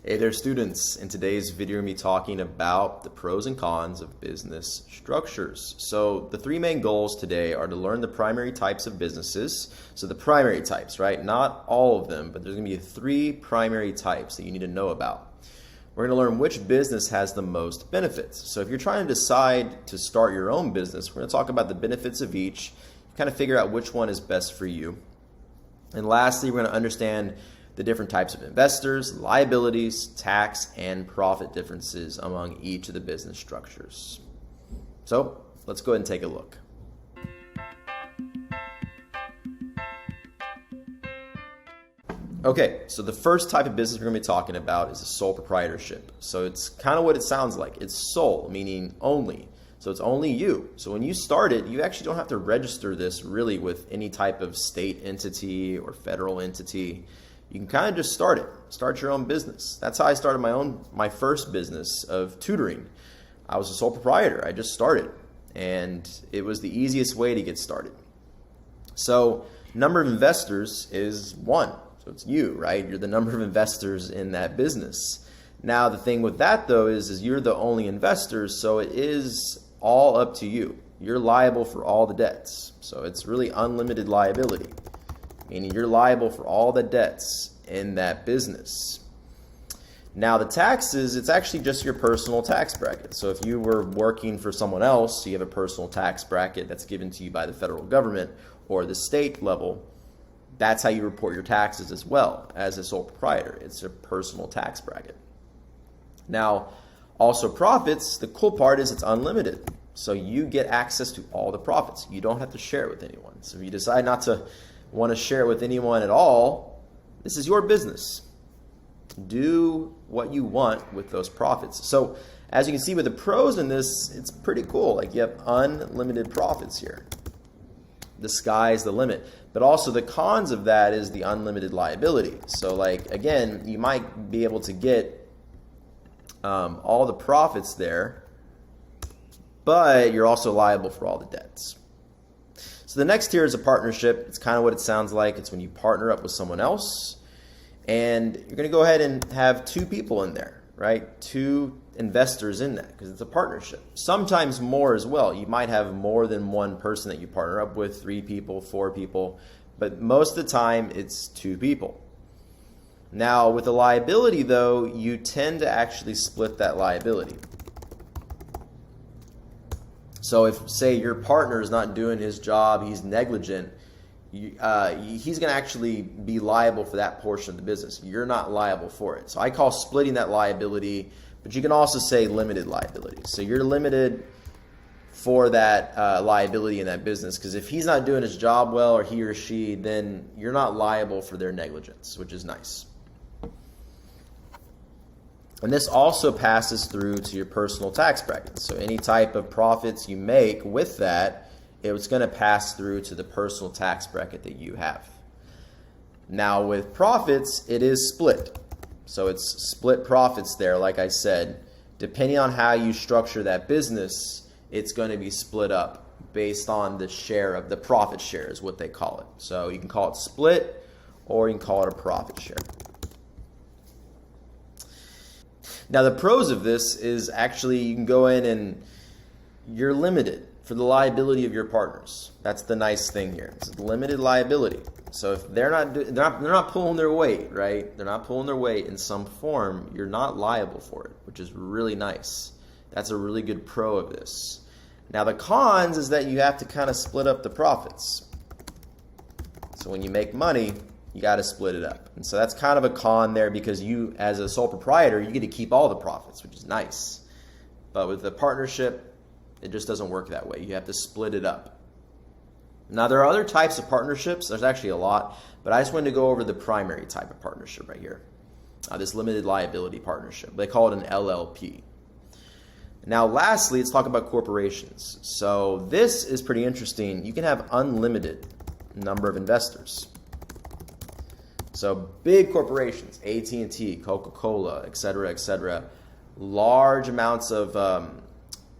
Hey there, students. In today's video, we're going to be talking about the pros and cons of business structures. So the three main goals today are to learn the primary types of businesses. So the primary types, right? Not all of them, but there's going to be three primary types that you need to know about. We're going to learn which business has the most benefits. So if you're trying to decide to start your own business, we're going to talk about the benefits of each, kind of figure out which one is best for you. And lastly, we're going to understand the different types of investors, liabilities, tax, and profit differences among each of the business structures. So let's go ahead and take a look. Okay, so the first type of business we're going to be talking about is a sole proprietorship. So it's kind of what it sounds like. It's sole, meaning only. So it's only you. So when you start it, you actually don't have to register this really with any type of state entity or federal entity. You can kind of just start your own business. That's how I started my first business of tutoring. I was a sole proprietor. I just started, and it was the easiest way to get started. So number of investors is one. So it's you, right? You're the number of investors in that business. Now the thing with that though is you're the only investor, so it is all up to you. You're liable for all the debts. So it's really unlimited liability, meaning you're liable for all the debts in that business. Now the taxes, it's actually just your personal tax bracket. So if you were working for someone else, you have a personal tax bracket that's given to you by the federal government or the state level. That's how you report your taxes as well as a sole proprietor. It's a personal tax bracket. Now, also profits, the cool part is it's unlimited. So you get access to all the profits. You don't have to share it with anyone. So if you decide not to want to share it with anyone at all, this is your business. Do what you want with those profits. So as you can see with the pros in this, it's pretty cool. Like you have unlimited profits here. The sky's the limit. But also the cons of that is the unlimited liability. So like, again, you might be able to get all the profits there, but you're also liable for all the debts. So the next tier is a partnership. It's kind of what it sounds like. It's when you partner up with someone else, and you're going to go ahead and have two people in there, right? Two investors in that because it's a partnership. Sometimes more as well. You might have more than one person that you partner up with, 3 people, 4 people, but most of the time it's 2 people. Now with the liability though, you tend to actually split that liability. So if, say, your partner is not doing his job, he's negligent, he's going to actually be liable for that portion of the business. You're not liable for it. So I call splitting that liability, but you can also say limited liability. So you're limited for that liability in that business, because if he's not doing his job well, or he or she, then you're not liable for their negligence, which is nice. And this also passes through to your personal tax bracket. So any type of profits you make with that, it's going to pass through to the personal tax bracket that you have. Now with profits, it is split. So it's split profits there, like I said. Depending on how you structure that business, it's going to be split up based on the share of the profit share is what they call it. So you can call it split or you can call it a profit share. Now the pros of this is actually you can go in and you're limited for the liability of your partners. That's the nice thing here. It's limited liability. So if they're not pulling their weight, right? They're not pulling their weight in some form, you're not liable for it, which is really nice. That's a really good pro of this. Now the cons is that you have to kind of split up the profits. So when you make money, you got to split it up. And so that's kind of a con there because you, as a sole proprietor, you get to keep all the profits, which is nice. But with the partnership, it just doesn't work that way. You have to split it up. Now, there are other types of partnerships. There's actually a lot, but I just wanted to go over the primary type of partnership right here. This limited liability partnership. They call it an LLP. Now, lastly, let's talk about corporations. So this is pretty interesting. You can have unlimited number of investors. So big corporations, AT&T, Coca-Cola, et cetera, large amounts of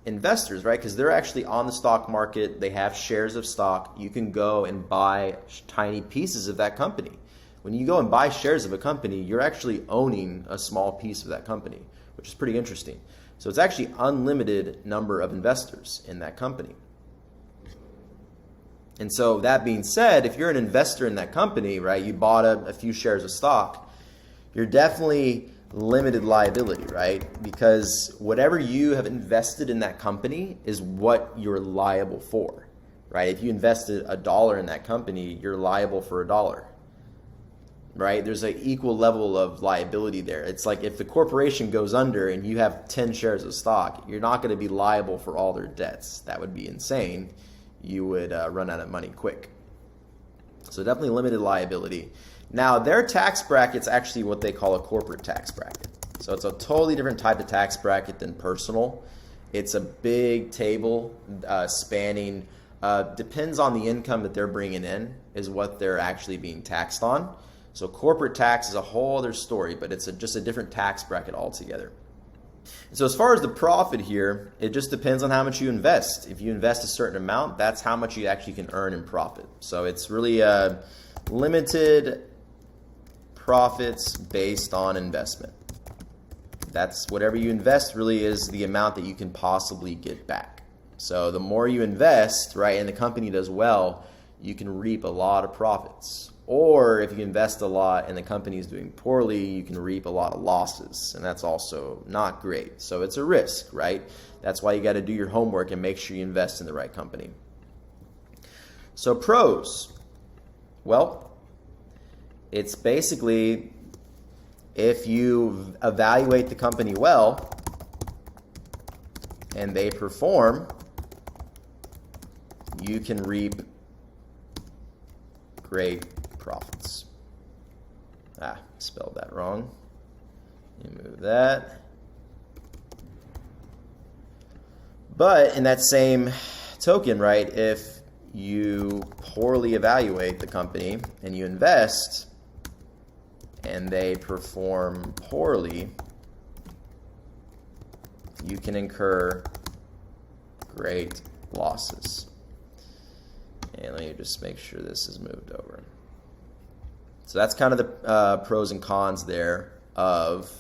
investors, right? Because they're actually on the stock market. They have shares of stock. You can go and buy tiny pieces of that company. When you go and buy shares of a company, you're actually owning a small piece of that company, which is pretty interesting. So it's actually unlimited number of investors in that company. And so that being said, if you're an investor in that company, right, you bought a few shares of stock, you're definitely limited liability, right? Because whatever you have invested in that company is what you're liable for, right? If you invested $1 in that company, you're liable for $1, right? There's an equal level of liability there. It's like if the corporation goes under and you have 10 shares of stock, you're not going to be liable for all their debts. That would be insane. You would run out of money quick. So definitely limited liability. Now, their tax bracket's actually what they call a corporate tax bracket. So it's a totally different type of tax bracket than personal. It's a big table spanning, depends on the income that they're bringing in is what they're actually being taxed on. So corporate tax is a whole other story, but it's just a different tax bracket altogether. So as far as the profit here, it just depends on how much you invest. If you invest a certain amount, that's how much you actually can earn in profit. So it's really limited profits based on investment. That's whatever you invest really is the amount that you can possibly get back. So the more you invest, right, and the company does well, you can reap a lot of profits. Or if you invest a lot and the company is doing poorly, you can reap a lot of losses, and that's also not great. So it's a risk, right? That's why you got to do your homework and make sure you invest in the right company. So pros. Well, it's basically if you evaluate the company well and they perform, you can reap great profits. Spelled that wrong. Remove that. But in that same token, right, if you poorly evaluate the company and you invest and they perform poorly, you can incur great losses. And let me just make sure this is moved over. So that's kind of the pros and cons there of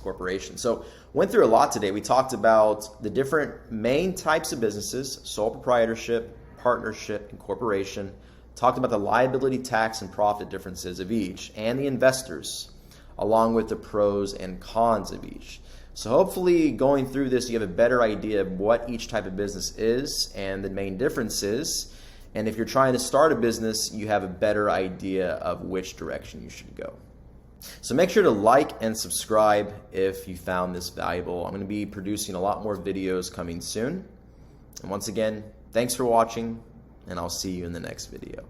corporations. So went through a lot today. We talked about the different main types of businesses: sole proprietorship, partnership, and corporation. Talked about the liability, tax, and profit differences of each, and the investors, along with the pros and cons of each. So hopefully going through this, you have a better idea of what each type of business is and the main differences. And if you're trying to start a business, you have a better idea of which direction you should go. So make sure to like and subscribe if you found this valuable. I'm going to be producing a lot more videos coming soon. And once again, thanks for watching, and I'll see you in the next video.